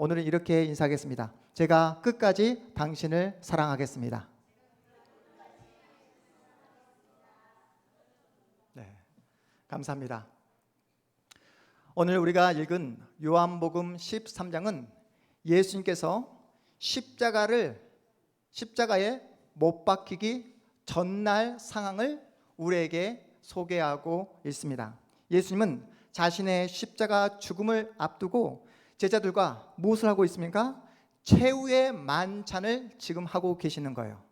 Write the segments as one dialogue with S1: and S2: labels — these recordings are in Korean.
S1: 오늘은 이렇게 인사하겠습니다. 제가 끝까지 당신을 사랑하겠습니다. 네, 감사합니다. 오늘 우리가 읽은 요한복음 13장은 예수님께서 십자가에 못 박히기 전날 상황을 우리에게 소개하고 있습니다. 예수님은 자신의 십자가 죽음을 앞두고 제자들과 무엇을 하고 있습니까? 최후의 만찬을 지금 하고 계시는 거예요.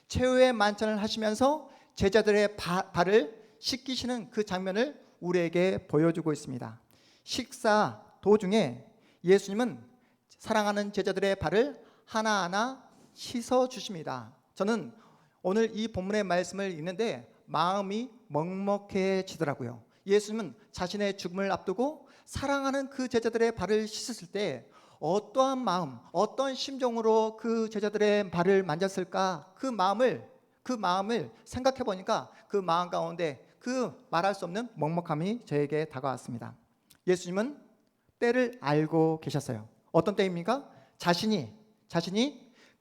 S1: 최후의 만찬을 하시면서 제자들의 발을 씻기시는 그 장면을 우리에게 보여주고 있습니다. 식사 도중에 예수님은 사랑하는 제자들의 발을 하나하나 씻어 주십니다. 저는 오늘 이 본문의 말씀을 읽는데 마음이 먹먹해지더라고요. 예수님은 자신의 죽음을 앞두고 사랑하는 그 제자들의 발을 씻었을 때 어떠한 마음, 어떤 심정으로 그 제자들의 발을 만졌을까? 그 마음을 생각해 보니까 그 마음 가운데 그 말할 수 없는 먹먹함이 저에게 다가왔습니다. 예수님은 때를 알고 계셨어요. 어떤 때입니까? 자신이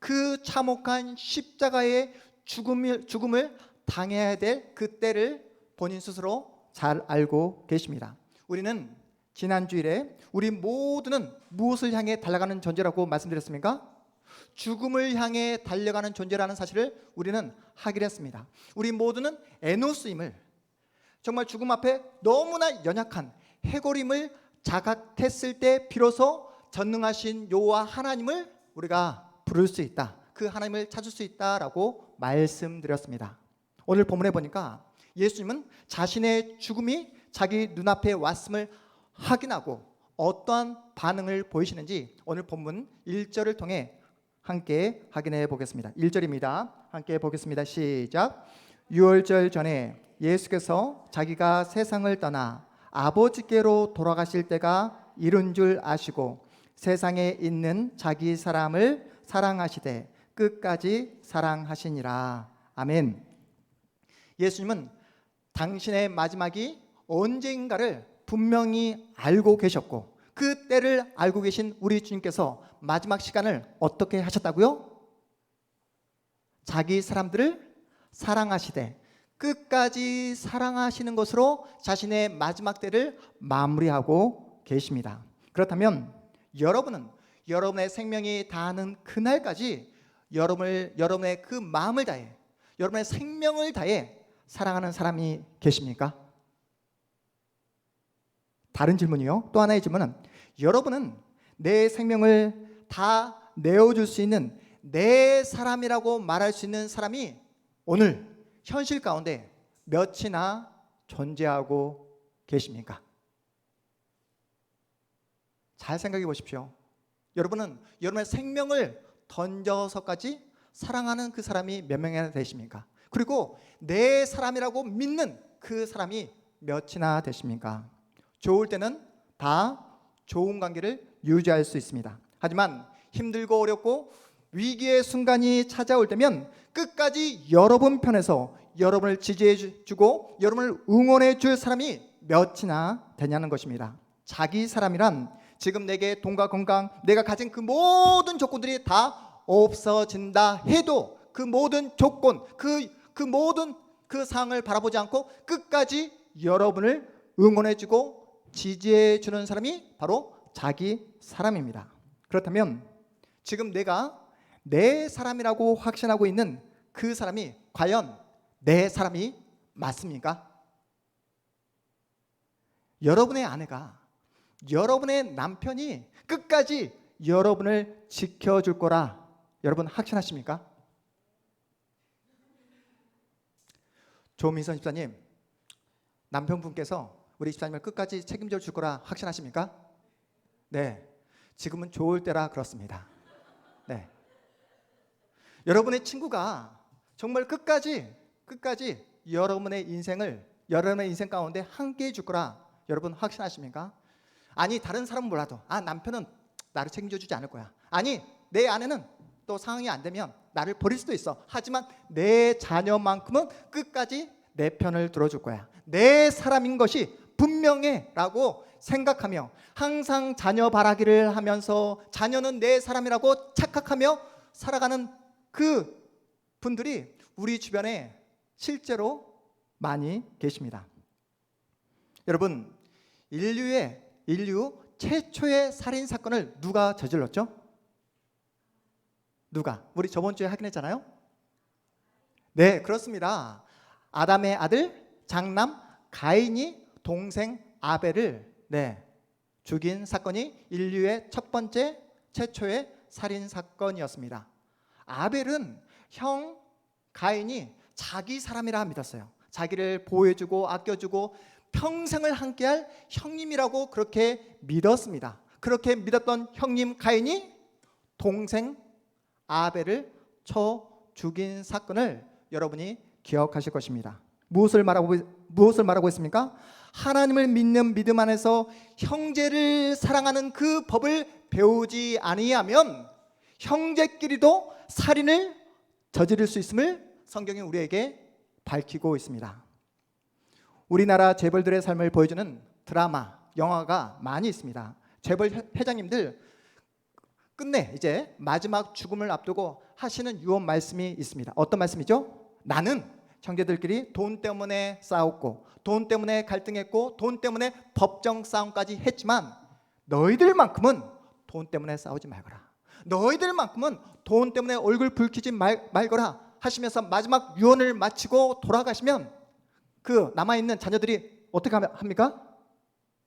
S1: 그 참혹한 십자가의 죽음을 당해야 될 그 때를 본인 스스로 잘 알고 계십니다. 우리는 지난 주일에 우리 모두는 무엇을 향해 달려가는 존재라고 말씀드렸습니까? 죽음을 향해 달려가는 존재라는 사실을 우리는 하기로 했습니다. 우리 모두는 에노스임을, 정말 죽음 앞에 너무나 연약한 해골임을 자각했을 때 비로소 전능하신 여호와 하나님을 우리가 부를 수 있다, 그 하나님을 찾을 수 있다라고 말씀드렸습니다. 오늘 본문에 보니까 예수님은 자신의 죽음이 자기 눈앞에 왔음을 확인하고 어떠한 반응을 보이시는지 오늘 본문 1절을 통해 함께 확인해 보겠습니다. 1절입니다. 함께 보겠습니다. 시작. 유월절 전에 예수께서 자기가 세상을 떠나 아버지께로 돌아가실 때가 이른 줄 아시고 세상에 있는 자기 사람을 사랑하시되 끝까지 사랑하시니라. 아멘. 예수님은 당신의 마지막이 언제인가를 분명히 알고 계셨고 그 때를 알고 계신 우리 주님께서 마지막 시간을 어떻게 하셨다고요? 자기 사람들을 사랑하시되 끝까지 사랑하시는 것으로 자신의 마지막 때를 마무리하고 계십니다. 그렇다면 여러분은 여러분의 생명이 다하는 그날까지 여러분의 그 마음을 다해, 여러분의 생명을 다해 사랑하는 사람이 계십니까? 다른 질문이요. 또 하나의 질문은 여러분은 내 생명을 다 내어줄 수 있는 내 사람이라고 말할 수 있는 사람이 오늘 현실 가운데 몇이나 존재하고 계십니까? 잘 생각해 보십시오. 여러분은 여러분의 생명을 던져서까지 사랑하는 그 사람이 몇 명이나 되십니까? 그리고 내 사람이라고 믿는 그 사람이 몇이나 되십니까? 좋을 때는 다 좋은 관계를 유지할 수 있습니다. 하지만 힘들고 어렵고 위기의 순간이 찾아올 때면 끝까지 여러분 편에서 여러분을 지지해 주고 여러분을 응원해 줄 사람이 몇이나 되냐는 것입니다. 자기 사람이란 지금 내게 돈과 건강, 내가 가진 그 모든 조건들이 다 없어진다 해도 그 모든 조건, 그 모든 그 상황을 바라보지 않고 끝까지 여러분을 응원해 주고 지지해 주는 사람이 바로 자기 사람입니다. 그렇다면 지금 내가 내 사람이라고 확신하고 있는 그 사람이 과연 내 사람이 맞습니까? 여러분의 아내가, 여러분의 남편이 끝까지 여러분을 지켜줄 거라 여러분 확신하십니까? 조민선 집사님, 남편분께서 우리 집사님을 끝까지 책임져 줄 거라 확신하십니까? 네, 지금은 좋을 때라 그렇습니다. 네, 여러분의 친구가 정말 끝까지 여러분의 인생 가운데 함께 해줄 거라 여러분 확신하십니까? 아니, 다른 사람은 몰라도 남편은 나를 책임져 주지 않을 거야. 아니, 내 아내는 또 상황이 안 되면 나를 버릴 수도 있어. 하지만 내 자녀만큼은 끝까지 내 편을 들어줄 거야. 내 사람인 것이 분명해 라고 생각하며 항상 자녀 바라기를 하면서 자녀는 내 사람이라고 착각하며 살아가는 그 분들이 우리 주변에 실제로 많이 계십니다. 여러분, 인류 최초의 살인 사건을 누가 저질렀죠? 누가? 우리 저번 주에 확인했잖아요. 네, 그렇습니다. 아담의 아들 장남 가인이 동생 아벨을 죽인 사건이 인류의 첫 번째 최초의 살인 사건이었습니다. 아벨은 형 가인이 자기 사람이라 믿었어요. 자기를 보호해주고 아껴주고 평생을 함께할 형님이라고 그렇게 믿었습니다. 그렇게 믿었던 형님 가인이 동생 아벨을 쳐 죽인 사건을 여러분이 기억하실 것입니다. 무엇을 말하고 있습니까? 하나님을 믿는 믿음 안에서 형제를 사랑하는 그 법을 배우지 아니하면 형제끼리도 살인을 저지를 수 있음을 성경이 우리에게 밝히고 있습니다. 우리나라 재벌들의 삶을 보여주는 드라마, 영화가 많이 있습니다. 재벌 회장님들 끝내 이제 마지막 죽음을 앞두고 하시는 유언 말씀이 있습니다. 어떤 말씀이죠? 나는 형제들끼리 돈 때문에 싸웠고 돈 때문에 갈등했고 돈 때문에 법정 싸움까지 했지만 너희들만큼은 돈 때문에 싸우지 말거라. 너희들만큼은 돈 때문에 얼굴 붉히지 말거라 하시면서 마지막 유언을 마치고 돌아가시면 그 남아있는 자녀들이 어떻게 합니까?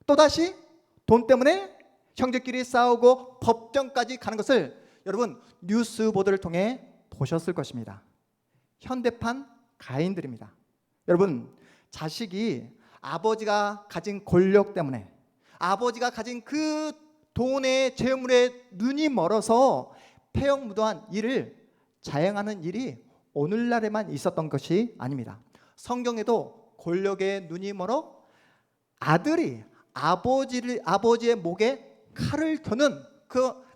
S1: 또다시 돈 때문에 형제끼리 싸우고 법정까지 가는 것을 여러분 뉴스 보도를 통해 보셨을 것입니다. 현대판 가인들입니다. 여러분, 자식이 아버지가 가진 권력 때문에 아버지가 가진 그 돈의 재물에 눈이 멀어서 폐역무도한 일을 자행하는 일이 오늘날에만 있었던 것이 아닙니다. 성경에도 권력에 눈이 멀어 아들이 아버지의 목에 칼을 겨는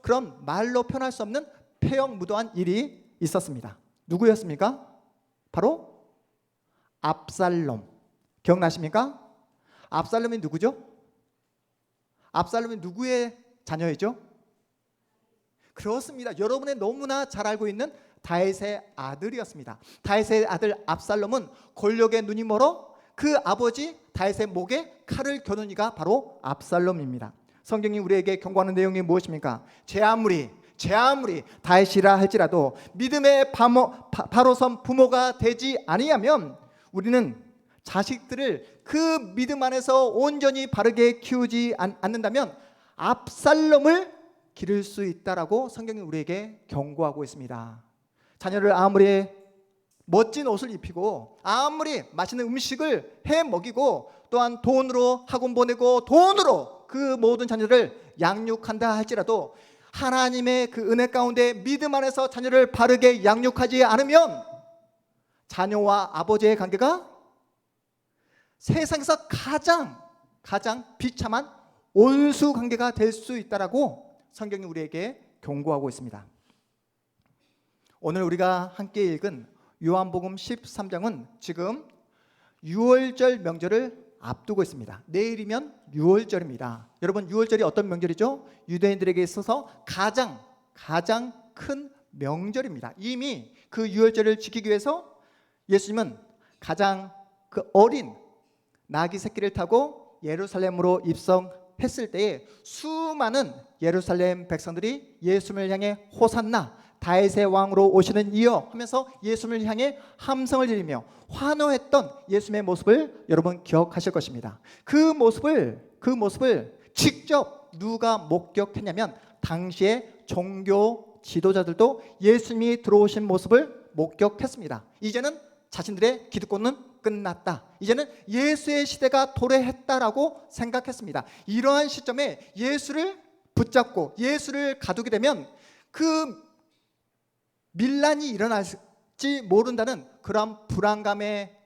S1: 그런 말로 표현할 수 없는 폐역무도한 일이 있었습니다. 누구였습니까? 바로 압살롬. 기억나십니까? 압살롬이 누구죠? 압살롬이 누구의 자녀이죠? 그렇습니다. 여러분의 너무나 잘 알고 있는 다윗의 아들이었습니다. 다윗의 아들 압살롬은 권력에 눈이 멀어 그 아버지 다윗의 목에 칼을 겨눈 이가 바로 압살롬입니다. 성경이 우리에게 경고하는 내용이 무엇입니까? 제 아무리 다윗이라 할지라도 믿음의 바로선 부모가 되지 아니하면 우리는 자식들을 그 믿음 안에서 온전히 바르게 키우지 않는다면 압살롬을 기를 수 있다라고 성경이 우리에게 경고하고 있습니다. 자녀를 아무리 멋진 옷을 입히고 아무리 맛있는 음식을 해 먹이고 또한 돈으로 학원 보내고 돈으로 그 모든 자녀를 양육한다 할지라도 하나님의 그 은혜 가운데 믿음 안에서 자녀를 바르게 양육하지 않으면 자녀와 아버지의 관계가 세상에서 가장 비참한 온수 관계가 될 수 있다라고 성경이 우리에게 경고하고 있습니다. 오늘 우리가 함께 읽은 요한복음 13장은 지금 유월절 명절을 앞두고 있습니다. 내일이면 유월절입니다. 여러분, 유월절이 어떤 명절이죠? 유대인들에게 있어서 가장 큰 명절입니다. 이미 그 유월절을 지키기 위해서 예수님은 가장 그 어린 나귀 새끼를 타고 예루살렘으로 입성했을 때에 수많은 예루살렘 백성들이 예수님을 향해 호산나 다윗의 왕으로 오시는 이여 하면서 예수님을 향해 함성을 지르며 환호했던 예수님의 모습을 여러분 기억하실 것입니다. 그 모습을 직접 누가 목격했냐면 당시의 종교 지도자들도 예수님이 들어오신 모습을 목격했습니다. 이제는 자신들의 기득권은 끝났다. 이제는 예수의 시대가 도래했다라고 생각했습니다. 이러한 시점에 예수를 붙잡고 예수를 가두게 되면 그 밀란이 일어날지 모른다는 그런 불안감에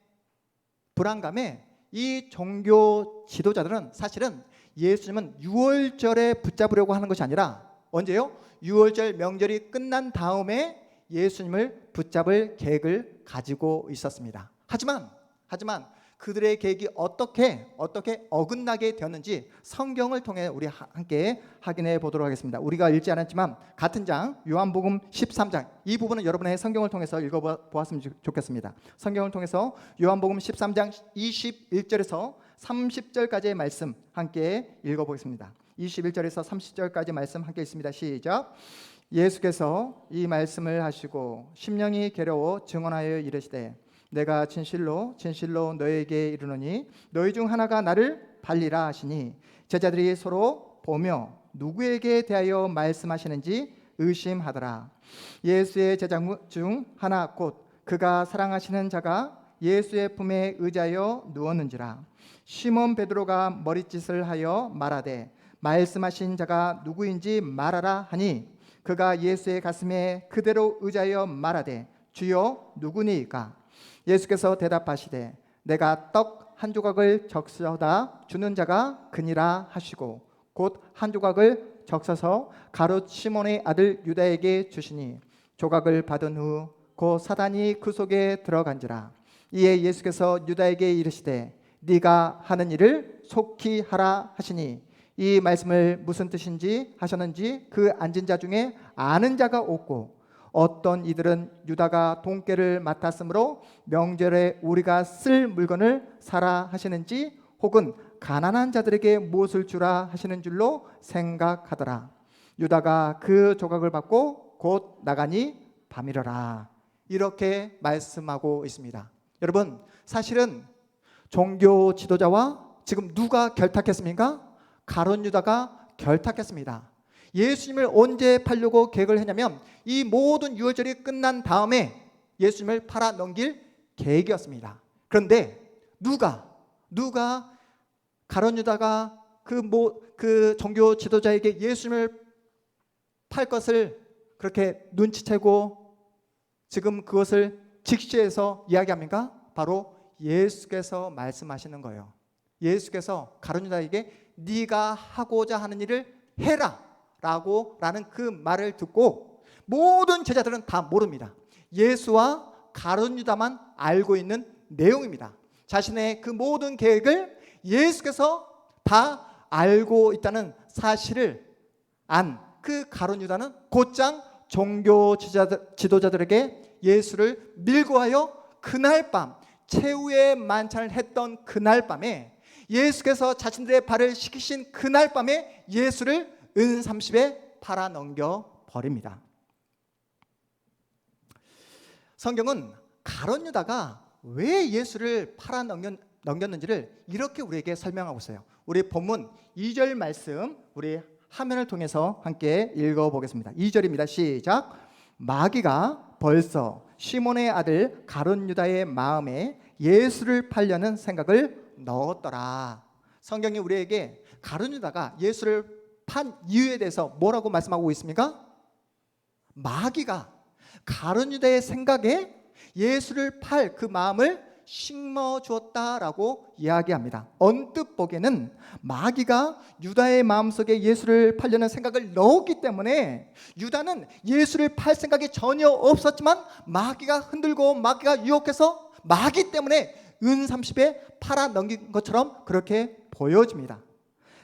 S1: 이 종교 지도자들은 사실은 예수님은 유월절에 붙잡으려고 하는 것이 아니라 언제요? 유월절 명절이 끝난 다음에 예수님을 붙잡을 계획을 가지고 있었습니다. 하지만 그들의 계획이 어떻게 어긋나게 되었는지 성경을 통해 우리 함께 확인해 보도록 하겠습니다. 우리가 읽지 않았지만 같은 장 요한복음 13장, 이 부분은 여러분의 성경을 통해서 읽어보았으면 좋겠습니다. 성경을 통해서 요한복음 13장 21절에서 30절까지의 말씀 함께 읽어보겠습니다. 21절에서 30절까지 말씀 함께 있습니다. 시작. 예수께서 이 말씀을 하시고 심령이 괴로워 증언하여 이르시되 내가 진실로 진실로 너에게 이르노니 너희 중 하나가 나를 발리라 하시니 제자들이 서로 보며 누구에게 대하여 말씀하시는지 의심하더라. 예수의 제자 중 하나 곧 그가 사랑하시는 자가 예수의 품에 의지하여 누웠는지라. 시몬 베드로가 머리짓을 하여 말하되 말씀하신 자가 누구인지 말하라 하니 그가 예수의 가슴에 그대로 의지하여 말하되 주여 누구니이까. 예수께서 대답하시되 내가 떡 한 조각을 적셔다 주는 자가 그니라 하시고 곧 한 조각을 적셔서 가룟 시몬의 아들 유다에게 주시니 조각을 받은 후 곧 사단이 그 속에 들어간지라. 이에 예수께서 유다에게 이르시되 네가 하는 일을 속히 하라 하시니 이 말씀을 무슨 뜻인지 하셨는지 그 앉은 자 중에 아는 자가 없고 어떤 이들은 유다가 돈깨를 맡았으므로 명절에 우리가 쓸 물건을 사라 하시는지 혹은 가난한 자들에게 무엇을 주라 하시는 줄로 생각하더라. 유다가 그 조각을 받고 곧 나가니 밤이러라. 이렇게 말씀하고 있습니다. 여러분, 사실은 종교 지도자와 지금 누가 결탁했습니까? 가룟 유다가 결탁했습니다. 예수님을 언제 팔려고 계획을 했냐면 이 모든 유월절이 끝난 다음에 예수님을 팔아 넘길 계획이었습니다. 그런데 누가 가룟 유다가 그 종교 지도자에게 예수님을 팔 것을 그렇게 눈치채고 지금 그것을 직시해서 이야기합니까? 바로 예수께서 말씀하시는 거예요. 예수께서 가룟 유다에게 네가 하고자 하는 일을 해라 라는 그 말을 듣고 모든 제자들은 다 모릅니다. 예수와 가룟 유다만 알고 있는 내용입니다. 자신의 그 모든 계획을 예수께서 다 알고 있다는 사실을 안 그 가룟 유다는 곧장 종교 지도자들에게 예수를 밀고 하여 그날 밤 최후의 만찬을 했던 그날 밤에 예수께서 자신들의 발을 씻기신 그날 밤에 예수를 은 30에 팔아 넘겨 버립니다. 성경은 가룟 유다가 왜 예수를 팔아 넘겼는지를 이렇게 우리에게 설명하고 있어요. 우리 본문 2절 말씀 우리 화면을 통해서 함께 읽어보겠습니다. 2절입니다. 시작. 마귀가 벌써 시몬의 아들 가룟 유다의 마음에 예수를 팔려는 생각을 넣었더라. 성경이 우리에게 가룟 유다가 예수를 판 이유에 대해서 뭐라고 말씀하고 있습니까? 마귀가 가룟 유다의 생각에 예수를 팔 그 마음을 심어 주었다라고 이야기합니다. 언뜻 보기에는 마귀가 유다의 마음속에 예수를 팔려는 생각을 넣었기 때문에 유다는 예수를 팔 생각이 전혀 없었지만 마귀가 흔들고 마귀가 유혹해서 마귀 때문에 은 30에 팔아 넘긴 것처럼 그렇게 보여집니다.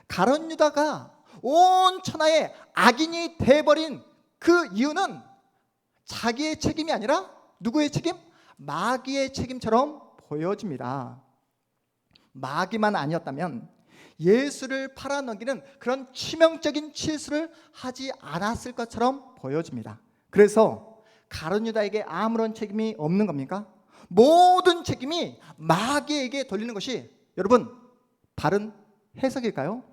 S1: 가룟 유다가 온 천하의 악인이 돼버린 그 이유는 자기의 책임이 아니라 누구의 책임? 마귀의 책임처럼 보여집니다. 마귀만 아니었다면 예수를 팔아넘기는 그런 치명적인 실수를 하지 않았을 것처럼 보여집니다. 그래서 가룟 유다에게 아무런 책임이 없는 겁니까? 모든 책임이 마귀에게 돌리는 것이 여러분 바른 해석일까요?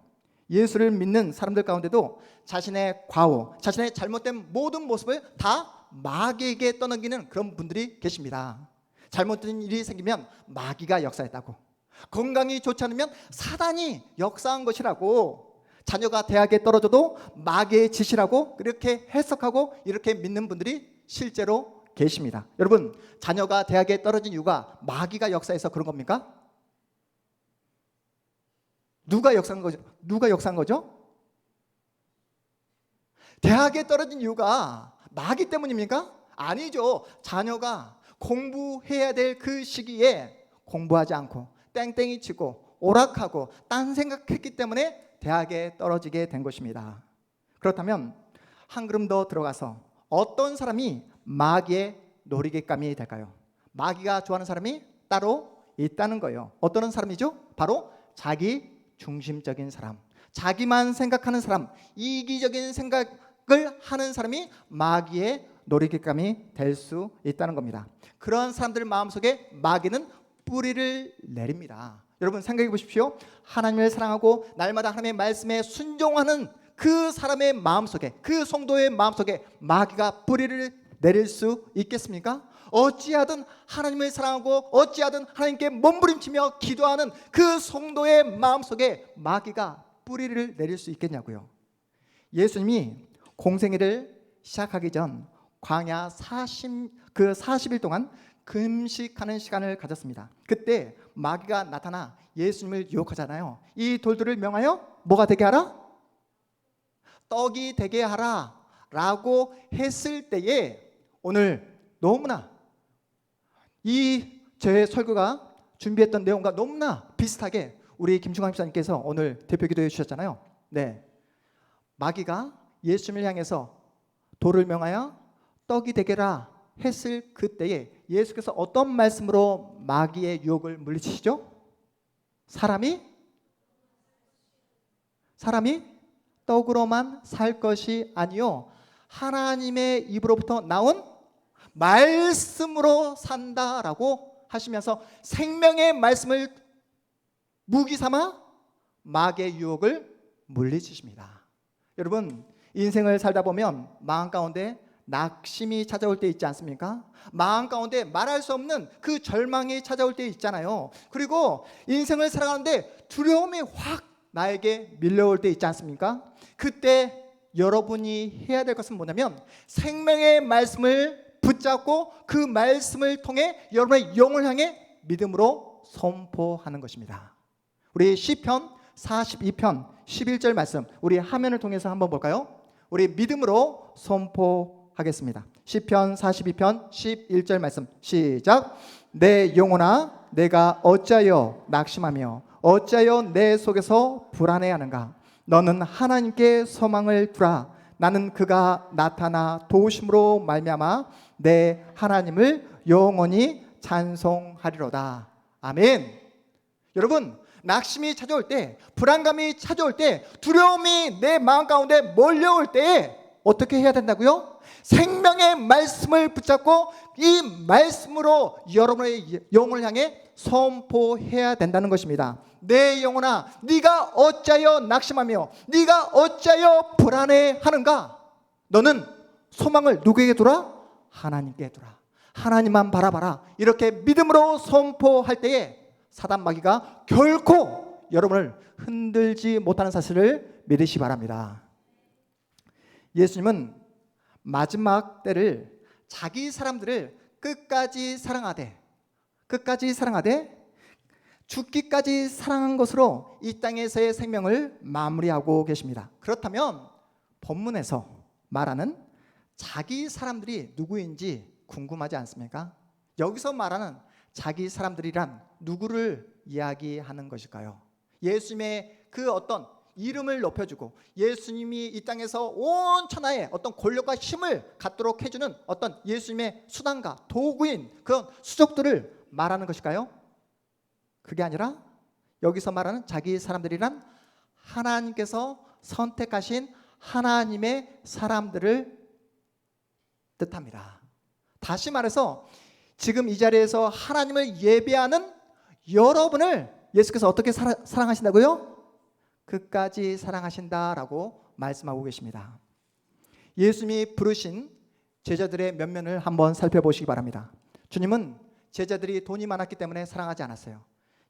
S1: 예수를 믿는 사람들 가운데도 자신의 과오, 자신의 잘못된 모든 모습을 다 마귀에게 떠넘기는 그런 분들이 계십니다. 잘못된 일이 생기면 마귀가 역사했다고, 건강이 좋지 않으면 사단이 역사한 것이라고, 자녀가 대학에 떨어져도 마귀의 짓이라고 그렇게 해석하고 이렇게 믿는 분들이 실제로 계십니다. 여러분, 자녀가 대학에 떨어진 이유가 마귀가 역사해서 그런 겁니까? 누가 역사한 거죠? 누가 역사한 거죠? 대학에 떨어진 이유가 마귀 때문입니까? 아니죠. 자녀가 공부해야 될 그 시기에 공부하지 않고 땡땡이 치고 오락하고 딴 생각했기 때문에 대학에 떨어지게 된 것입니다. 그렇다면 한 걸음 더 들어가서 어떤 사람이 마귀의 놀이개감이 될까요? 마귀가 좋아하는 사람이 따로 있다는 거예요. 어떤 사람이죠? 바로 자기 중심적인 사람, 자기만 생각하는 사람, 이기적인 생각을 하는 사람이 마귀의 놀이개감이 될 수 있다는 겁니다. 그런 사람들 마음속에 마귀는 뿌리를 내립니다. 여러분 생각해 보십시오. 하나님을 사랑하고 날마다 하나님의 말씀에 순종하는 그 사람의 마음속에, 그 성도의 마음속에 마귀가 뿌리를 내릴 수 있겠습니까? 어찌하든 하나님을 사랑하고 어찌하든 하나님께 몸부림치며 기도하는 그 성도의 마음속에 마귀가 뿌리를 내릴 수 있겠냐고요. 예수님이 공생애를 시작하기 전 광야 40일 동안 금식하는 시간을 가졌습니다. 그때 마귀가 나타나 예수님을 유혹하잖아요. 이 돌들을 명하여 뭐가 되게 하라? 떡이 되게 하라 라고 했을 때에 오늘 너무나 제 설교가 준비했던 내용과 너무나 비슷하게 우리 김충환 집사님께서 오늘 대표 기도해 주셨잖아요. 네, 마귀가 예수님을 향해서 돌을 명하여 떡이 되게라 했을 그때에 예수께서 어떤 말씀으로 마귀의 유혹을 물리치시죠? 사람이 떡으로만 살 것이 아니요 하나님의 입으로부터 나온 말씀으로 산다라고 하시면서 생명의 말씀을 무기 삼아 마귀의 유혹을 물리치십니다. 여러분 인생을 살다 보면 마음 가운데 낙심이 찾아올 때 있지 않습니까? 마음 가운데 말할 수 없는 그 절망이 찾아올 때 있잖아요. 그리고 인생을 살아가는데 두려움이 확 나에게 밀려올 때 있지 않습니까? 그때 여러분이 해야 될 것은 뭐냐면 생명의 말씀을 붙잡고 그 말씀을 통해 여러분의 영을 향해 믿음으로 선포하는 것입니다. 우리 시편 42편 11절 말씀 우리 화면을 통해서 한번 볼까요? 우리 믿음으로 선포하겠습니다. 시편 42편 11절 말씀 시작. 내 영혼아 내가 어찌하여 낙심하며 어찌하여 내 속에서 불안해하는가? 너는 하나님께 소망을 두라. 나는 그가 나타나 도우심으로 말미암아 내 하나님을 영원히 찬송하리로다. 아멘. 여러분 낙심이 찾아올 때, 불안감이 찾아올 때, 두려움이 내 마음 가운데 몰려올 때 어떻게 해야 된다고요? 생명의 말씀을 붙잡고 이 말씀으로 여러분의 영을 향해 선포해야 된다는 것입니다. 내 영혼아 네가 어찌하여 낙심하며 네가 어찌하여 불안해하는가? 너는 소망을 누구에게 두라? 하나님께 두라. 하나님만 바라봐라. 이렇게 믿음으로 선포할 때에 사단 마귀가 결코 여러분을 흔들지 못하는 사실을 믿으시 바랍니다. 예수님은 마지막 때를 자기 사람들을 끝까지 사랑하되 죽기까지 사랑한 것으로 이 땅에서의 생명을 마무리하고 계십니다. 그렇다면 본문에서 말하는 자기 사람들이 누구인지 궁금하지 않습니까? 여기서 말하는 자기 사람들이란 누구를 이야기하는 것일까요? 예수님의 그 어떤 이름을 높여주고 예수님이 이 땅에서 온 천하에 어떤 권력과 힘을 갖도록 해주는 어떤 예수님의 수단과 도구인 그런 수족들을 말하는 것일까요? 그게 아니라 여기서 말하는 자기 사람들이란 하나님께서 선택하신 하나님의 사람들을 뜻합니다. 다시 말해서 지금 이 자리에서 하나님을 예배하는 여러분을 예수께서 어떻게 사랑하신다고요? 끝까지 사랑하신다라고 말씀하고 계십니다. 예수님이 부르신 제자들의 면면을 한번 살펴보시기 바랍니다. 주님은 제자들이 돈이 많았기 때문에 사랑하지 않았어요.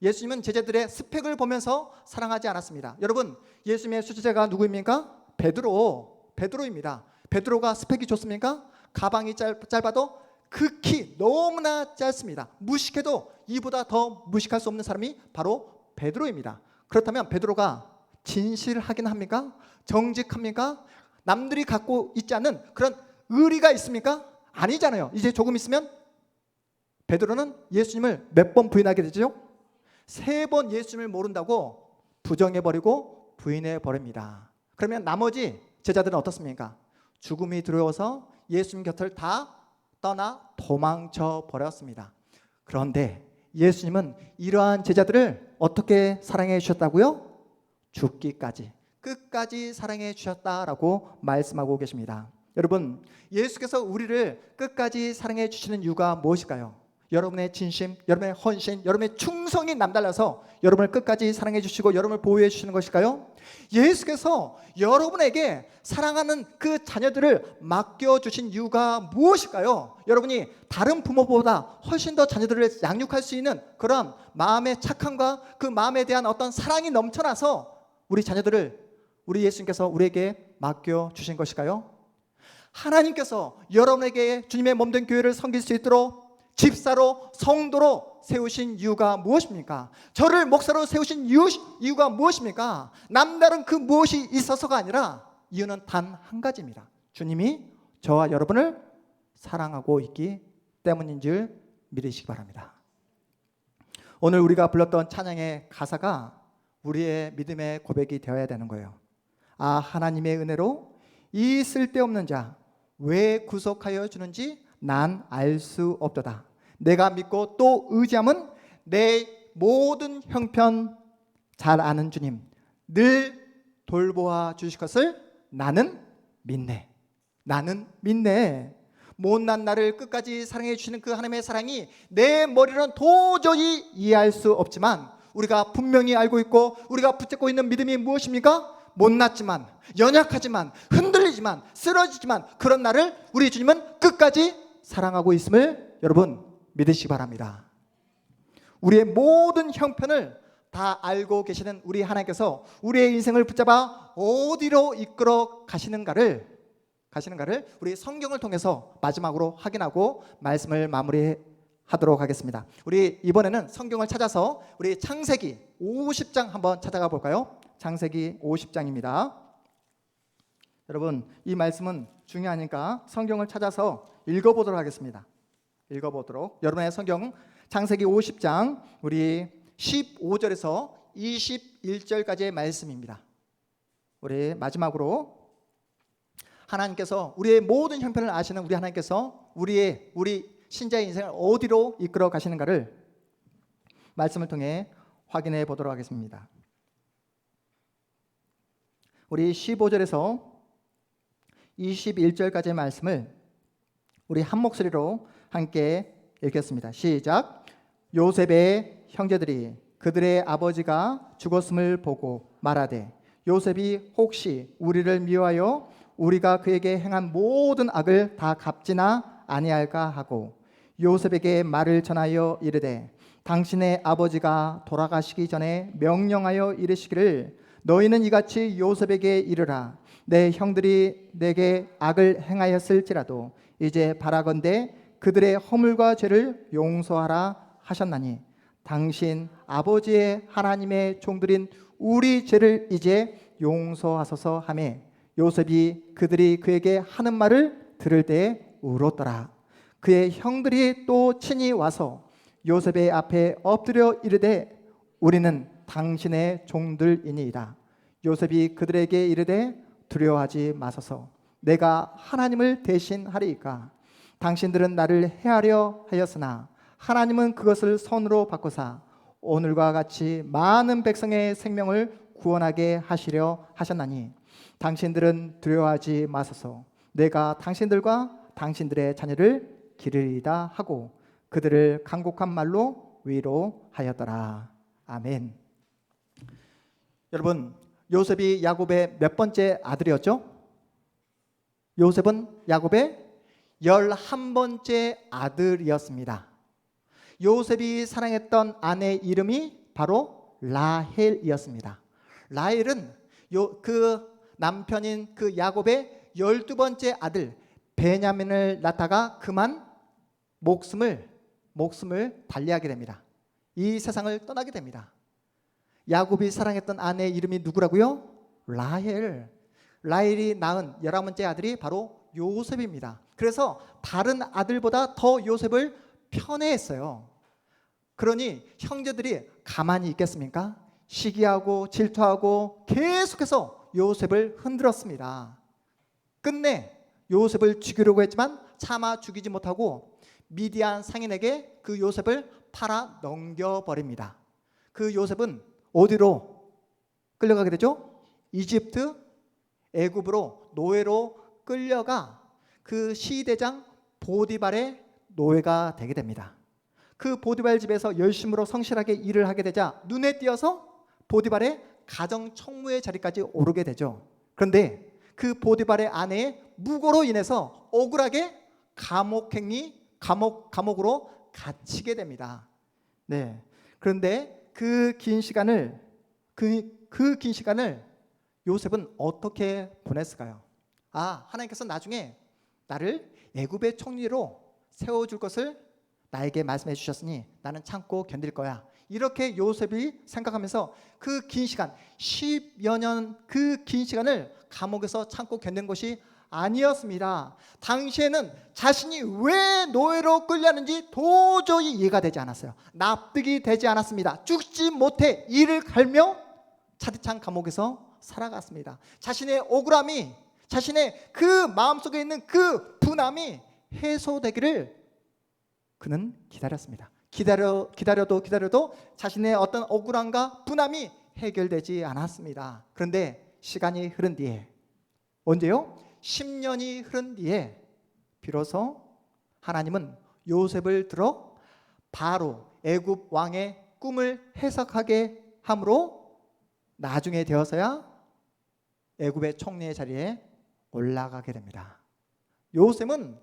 S1: 예수님은 제자들의 스펙을 보면서 사랑하지 않았습니다. 여러분 예수님의 수제자가 누구입니까? 베드로입니다. 베드로가 스펙이 좋습니까? 가방이 짧아도 극히 너무나 짧습니다. 무식해도 이보다 더 무식할 수 없는 사람이 바로 베드로입니다. 그렇다면 베드로가 진실하긴 합니까? 정직합니까? 남들이 갖고 있지 않는 그런 의리가 있습니까? 아니잖아요. 이제 조금 있으면 베드로는 예수님을 몇 번 부인하게 되죠? 3번 예수님을 모른다고 부정해버리고 부인해버립니다. 그러면 나머지 제자들은 어떻습니까? 죽음이 두려워서 예수님 곁을 다 떠나 도망쳐 버렸습니다. 그런데 예수님은 이러한 제자들을 어떻게 사랑해 주셨다고요? 죽기까지, 끝까지 사랑해 주셨다라고 말씀하고 계십니다. 여러분, 예수께서 우리를 끝까지 사랑해 주시는 이유가 무엇일까요? 여러분의 진심, 여러분의 헌신, 여러분의 충성이 남달라서 여러분을 끝까지 사랑해 주시고 여러분을 보호해 주시는 것일까요? 예수께서 여러분에게 사랑하는 그 자녀들을 맡겨주신 이유가 무엇일까요? 여러분이 다른 부모보다 훨씬 더 자녀들을 양육할 수 있는 그런 마음의 착함과 그 마음에 대한 어떤 사랑이 넘쳐나서 우리 자녀들을 우리 예수님께서 우리에게 맡겨주신 것일까요? 하나님께서 여러분에게 주님의 몸된 교회를 섬길 수 있도록 집사로, 성도로 세우신 이유가 무엇입니까? 저를 목사로 세우신 이유가 무엇입니까? 남다른 그 무엇이 있어서가 아니라 이유는 단 한 가지입니다. 주님이 저와 여러분을 사랑하고 있기 때문인 줄 믿으시기 바랍니다. 오늘 우리가 불렀던 찬양의 가사가 우리의 믿음의 고백이 되어야 되는 거예요. 아, 하나님의 은혜로 이 쓸데없는 자 왜 구속하여 주는지 난 알 수 없도다. 내가 믿고 또 의지함은 내 모든 형편 잘 아는 주님 늘 돌보아 주실 것을 나는 믿네. 나는 믿네. 못난 나를 끝까지 사랑해 주시는 그 하나님의 사랑이 내 머리로는 도저히 이해할 수 없지만 우리가 분명히 알고 있고 우리가 붙잡고 있는 믿음이 무엇입니까? 못났지만, 연약하지만, 흔들리지만, 쓰러지지만 그런 나를 우리 주님은 끝까지 사랑하고 있음을 여러분 믿으시기 바랍니다. 우리의 모든 형편을 다 알고 계시는 우리 하나님께서 우리의 인생을 붙잡아 어디로 이끌어 가시는가를 우리 성경을 통해서 마지막으로 확인하고 말씀을 마무리하도록 하겠습니다. 우리 이번에는 성경을 찾아서 우리 창세기 50장 한번 찾아가 볼까요? 창세기 50장입니다. 여러분, 이 말씀은 중요하니까 성경을 찾아서 읽어보도록 하겠습니다. 여러분의 성경 창세기 50장 우리 15절에서 21절까지의 말씀입니다. 우리 마지막으로 하나님께서 우리의 모든 형편을 아시는 우리 하나님께서 우리 신자의 인생을 어디로 이끌어 가시는가를 말씀을 통해 확인해 보도록 하겠습니다. 우리 15절에서 21절까지의 말씀을 우리 한 목소리로 함께 읽겠습니다. 시작. 요셉의 형제들이 그들의 아버지가 죽었음을 보고 말하되 요셉이 혹시 우리를 미워하여 우리가 그에게 행한 모든 악을 다 갚지나 아니할까 하고 요셉에게 말을 전하여 이르되 당신의 아버지가 돌아가시기 전에 명령하여 이르시기를 너희는 이같이 요셉에게 이르라. 내 형들이 내게 악을 행하였을지라도 이제 바라건대 그들의 허물과 죄를 용서하라 하셨나니 당신 아버지의 하나님의 종들인 우리 죄를 이제 용서하소서 하며 요셉이 그들이 그에게 하는 말을 들을 때에 울었더라. 그의 형들이 또 친히 와서 요셉의 앞에 엎드려 이르되 우리는 당신의 종들이니이다. 요셉이 그들에게 이르되 두려워하지 마소서. 내가 하나님을 대신하리이까. 당신들은 나를 해하려 하였으나 하나님은 그것을 선으로 바꾸사 오늘과 같이 많은 백성의 생명을 구원하게 하시려 하셨나니 당신들은 두려워하지 마소서. 내가 당신들과 당신들의 자녀를 기르리이다 하고 그들을 간곡한 말로 위로하였더라. 아멘. 여러분, 요셉이 야곱의 몇 번째 아들이었죠? 요셉은 야곱의 11번째 아들이었습니다. 요셉이 사랑했던 아내 이름이 바로 라헬이었습니다. 라헬은 그 남편인 그 야곱의 12번째 아들 베냐민을 낳다가 그만 목숨을 달리하게 됩니다. 이 세상을 떠나게 됩니다. 야곱이 사랑했던 아내 이름이 누구라고요? 라헬. 라헬이 낳은 11번째 아들이 바로 요셉입니다. 그래서 다른 아들보다 더 요셉을 편애했어요. 그러니 형제들이 가만히 있겠습니까? 시기하고 질투하고 계속해서 요셉을 흔들었습니다. 끝내 요셉을 죽이려고 했지만 차마 죽이지 못하고 미디안 상인에게 그 요셉을 팔아 넘겨버립니다. 그 요셉은 어디로 끌려가게 되죠? 이집트, 애굽으로 노예로 끌려가 그 시대장 보디발의 노예가 되게 됩니다. 그 보디발 집에서 열심으로 성실하게 일을 하게 되자 눈에 띄어서 보디발의 가정 총무의 자리까지 오르게 되죠. 그런데 그 보디발의 아내의 무고로 인해서 억울하게 감옥으로 갇히게 됩니다. 네. 그런데 그 긴 시간을 요셉은 어떻게 보냈을까요? 하나님께서 나중에 나를 애굽의 총리로 세워줄 것을 나에게 말씀해 주셨으니 나는 참고 견딜 거야. 이렇게 요셉이 생각하면서 그 긴 시간 10여 년 그 긴 시간을 감옥에서 참고 견딘 것이 아니었습니다. 당시에는 자신이 왜 노예로 끌려는지 도저히 이해가 되지 않았어요. 납득이 되지 않았습니다. 죽지 못해 이를 갈며 차디찬 감옥에서 살아갔습니다. 자신의 억울함이, 자신의 그 마음속에 있는 그 분함이 해소되기를 그는 기다렸습니다. 기다려도 자신의 어떤 억울함과 분함이 해결되지 않았습니다. 그런데 시간이 흐른 뒤에, 언제요? 10년이 흐른 뒤에 비로소 하나님은 요셉을 들어 바로 애굽 왕의 꿈을 해석하게 함으로 나중에 되어서야 애굽의 총리의 자리에 올라가게 됩니다. 요셉은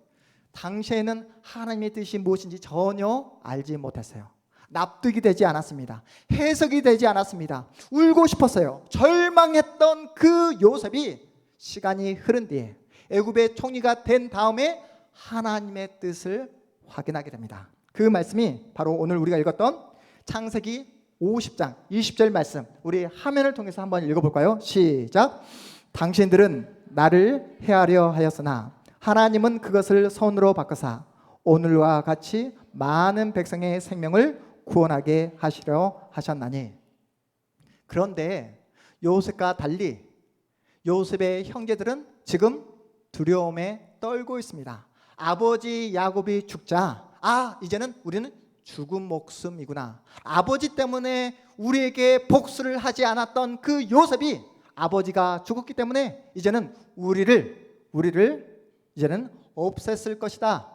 S1: 당시에는 하나님의 뜻이 무엇인지 전혀 알지 못했어요. 납득이 되지 않았습니다. 해석이 되지 않았습니다. 울고 싶었어요. 절망했던 그 요셉이 시간이 흐른 뒤에 애굽의 총리가 된 다음에 하나님의 뜻을 확인하게 됩니다. 그 말씀이 바로 오늘 우리가 읽었던 창세기 50장 20절 말씀, 우리 화면을 통해서 한번 읽어볼까요? 시작. 당신들은 나를 해하려 하였으나 하나님은 그것을 선으로 바꾸사 오늘과 같이 많은 백성의 생명을 구원하게 하시려 하셨나니. 그런데 요셉과 달리 요셉의 형제들은 지금 두려움에 떨고 있습니다. 아버지 야곱이 죽자 이제는 우리는 죽은 목숨이구나. 아버지 때문에 우리에게 복수를 하지 않았던 그 요셉이 아버지가 죽었기 때문에 이제는 우리를 이제는 없앴을 것이다.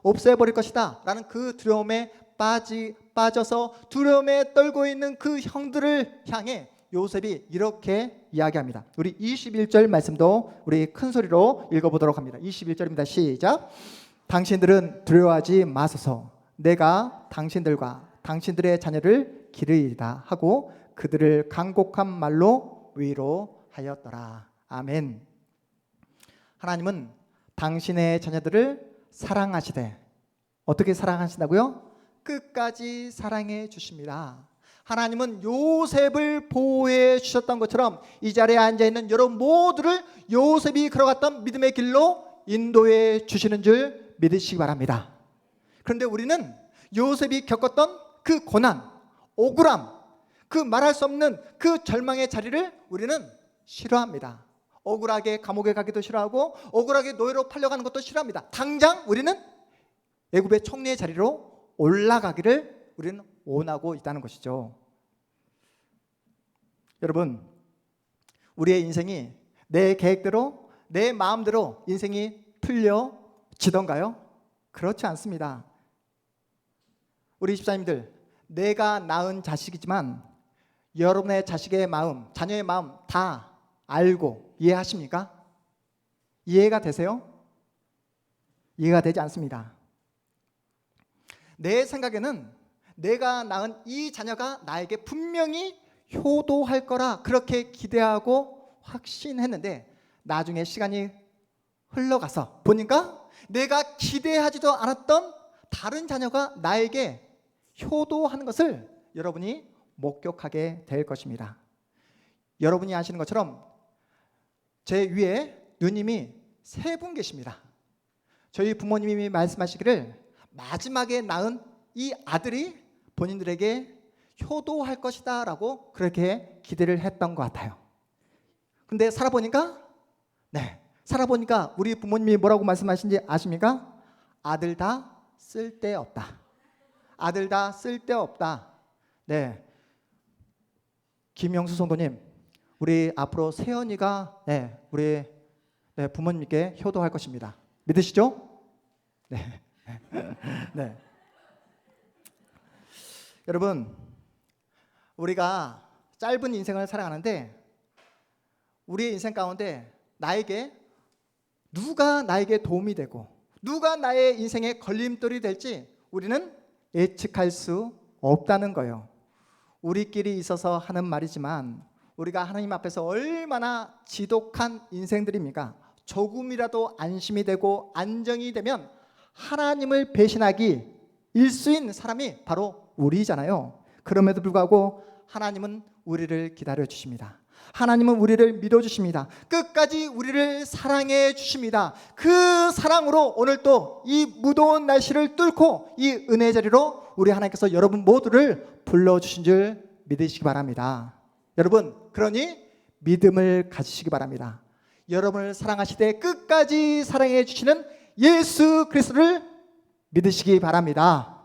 S1: 없애버릴 것이다 라는 그 두려움에 빠져서 두려움에 떨고 있는 그 형들을 향해 요셉이 이렇게 이야기합니다. 우리 21절 말씀도 우리 큰 소리로 읽어보도록 합니다. 21절입니다. 시작. 당신들은 두려워하지 마소서. 내가 당신들과 당신들의 자녀를 기르리이다 하고 그들을 간곡한 말로 위로하였더라. 아멘. 하나님은 당신의 자녀들을 사랑하시되 어떻게 사랑하신다고요? 끝까지 사랑해 주십니다. 하나님은 요셉을 보호해 주셨던 것처럼 이 자리에 앉아있는 여러분 모두를 요셉이 걸어갔던 믿음의 길로 인도해 주시는 줄 믿으시기 바랍니다. 그런데 우리는 요셉이 겪었던 그 고난, 억울함, 그 말할 수 없는 그 절망의 자리를 우리는 싫어합니다. 억울하게 감옥에 가기도 싫어하고 억울하게 노예로 팔려가는 것도 싫어합니다. 당장 우리는 애굽의 총리의 자리로 올라가기를 우리는 원하고 있다는 것이죠. 여러분, 우리의 인생이 내 계획대로 내 마음대로 인생이 풀려지던가요? 그렇지 않습니다. 우리 집사님들, 내가 낳은 자식이지만 여러분의 자식의 마음, 자녀의 마음 다 알고 이해하십니까? 이해가 되세요? 이해가 되지 않습니다. 내 생각에는 내가 낳은 이 자녀가 나에게 분명히 효도할 거라 그렇게 기대하고 확신했는데 나중에 시간이 흘러가서 보니까 내가 기대하지도 않았던 다른 자녀가 나에게 효도하는 것을 여러분이 목격하게 될 것입니다. 여러분이 아시는 것처럼 제 위에 누님이 3분 계십니다. 저희 부모님이 말씀하시기를 마지막에 낳은 이 아들이 본인들에게 효도할 것이다 라고 그렇게 기대를 했던 것 같아요. 근데 살아보니까 우리 부모님이 뭐라고 말씀하신지 아십니까? 아들 다 쓸데없다. 아들 다 쓸데없다. 네, 김영수 성도님, 우리 앞으로 세연이가 우리 부모님께 효도할 것입니다. 믿으시죠? 네. 네. 여러분, 우리가 짧은 인생을 살아가는데 우리의 인생 가운데 누가 나에게 도움이 되고 누가 나의 인생의 걸림돌이 될지 우리는 예측할 수 없다는 거예요. 우리끼리 있어서 하는 말이지만 우리가 하나님 앞에서 얼마나 지독한 인생들입니까? 조금이라도 안심이 되고 안정이 되면 하나님을 배신하기 일수인 사람이 바로 우리잖아요. 그럼에도 불구하고 하나님은 우리를 기다려 주십니다. 하나님은 우리를 믿어 주십니다. 끝까지 우리를 사랑해 주십니다. 그 사랑으로 오늘 또 이 무더운 날씨를 뚫고 이 은혜 자리로 우리 하나님께서 여러분 모두를 불러주신 줄 믿으시기 바랍니다. 여러분, 그러니 믿음을 가지시기 바랍니다. 여러분을 사랑하시되 끝까지 사랑해 주시는 예수 그리스도를 믿으시기 바랍니다.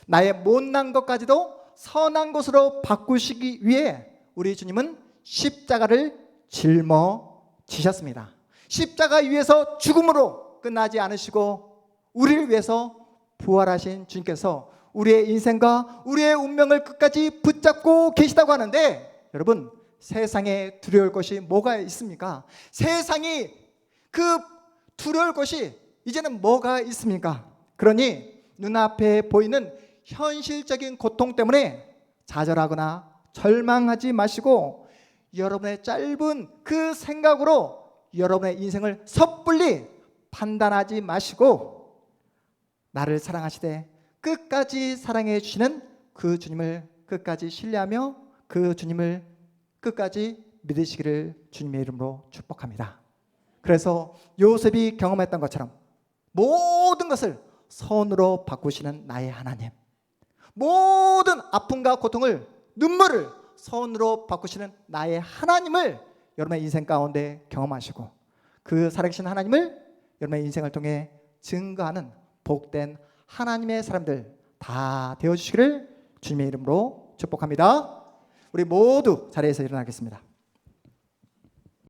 S1: 나의 못난 것까지도 선한 것으로 바꾸시기 위해 우리 주님은 십자가를 짊어지셨습니다. 십자가 위에서 죽음으로 끝나지 않으시고 우리를 위해서 부활하신 주님께서 우리의 인생과 우리의 운명을 끝까지 붙잡고 계시다고 하는데, 여러분, 세상에 두려울 것이 뭐가 있습니까? 세상이 그 두려울 것이 이제는 뭐가 있습니까? 그러니 눈앞에 보이는 현실적인 고통 때문에 좌절하거나 절망하지 마시고 여러분의 짧은 그 생각으로 여러분의 인생을 섣불리 판단하지 마시고 나를 사랑하시되 끝까지 사랑해 주시는 그 주님을 끝까지 신뢰하며 그 주님을 끝까지 믿으시기를 주님의 이름으로 축복합니다. 그래서 요셉이 경험했던 것처럼 모든 것을 선으로 바꾸시는 나의 하나님, 모든 아픔과 고통을, 눈물을 선으로 바꾸시는 나의 하나님을 여러분의 인생 가운데 경험하시고 그 살아계신 하나님을 여러분의 인생을 통해 증거하는 복된 하나님의 사람들 다 되어주시기를 주님의 이름으로 축복합니다. 우리 모두 자리에서 일어나겠습니다.